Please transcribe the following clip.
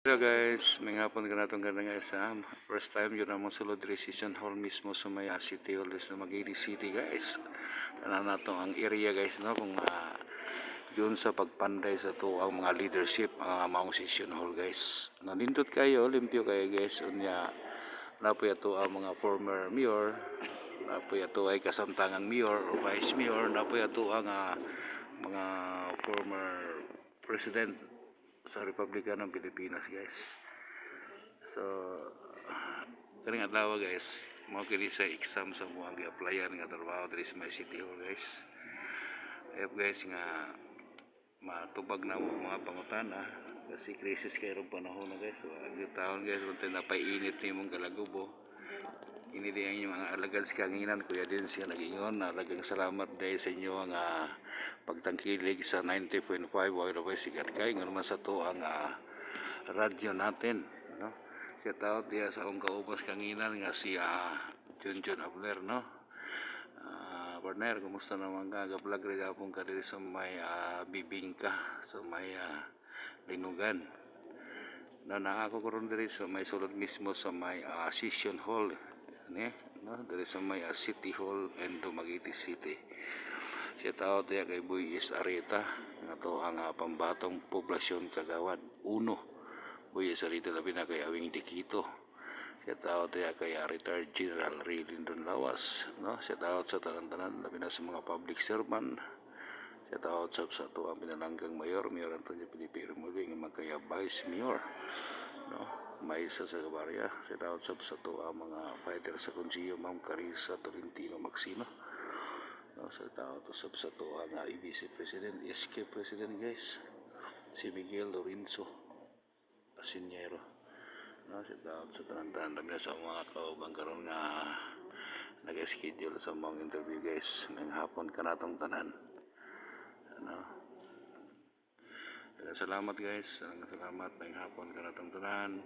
Hello guys, may hapon ka natong ganda guys ha. First time yun na mo sulod decision hall mismo sa may City Hall is na Magili City guys. Tanan nato ang area guys no kung yun sa pagpanday sa to ang mga leadership ang maong session hall guys. Nalindot kayo, limpyo kayo guys. Unya napoy ato ang mga former mayor, napoy ato ay kasamtangang mayor o vice mayor, napoy ato ang mga former president sa Republika ng Pilipinas guys. So kaning adlaw guys, mao kini sa exam sa mo ang gi-applyan nga trabaho diri sa may City Hall guys. Guys nga matubag na mo mga pangutana kasi crisis kay ron panahon na guys. So ang taon guys unta na painit ni mong kalagubo. Ini di ang mga alagad sa kanginan kuya din siya nag-ingon na lagang salamat dahil sa inyo ang pagtangkilig sa 90.5 Wire sikat kay nga naman sa to ang radyo natin no. Siya tao diya sa akong kaubos kanginan nga si Junjun Abler no. Partner, kumusta naman ka? Gablag rin akong kadiri sa may bibingka sa may linugan. Na ako karon diri sa may sulod mismo sa may session hall ni no diri sa may City Hall and Dumaguete City. Siya tao diya kay Boy is Areta nga to ang pambatong poblasyon kagawad 1. Boy is Areta labi na kay Awing Dikito. Siya tao diya kay retired General Ray Lindon Lawas no. Siya tao sa tanan-tanan labi na sa mga public servant. Siya tao sa to ang pinalanggang mayor Antonio Pilipino muli nga magkaya vice mayor no. May isa sa Gabarya, siya tawag sa to ang mga fighter sa Konsiyo, Ma'am Carissa Tolentino Maxino. No, sa tao to sa to ang Vice President, SK President guys, si Miguel Lorenzo Asinyero. No, siya tawag sa tanan-tanan na sa mga kaubang karon nga nag-schedule sa mga interview guys, ngayong hapon ka natong tanan. Ano? Salamat guys, salamat ngayong hapon ka natong tanan.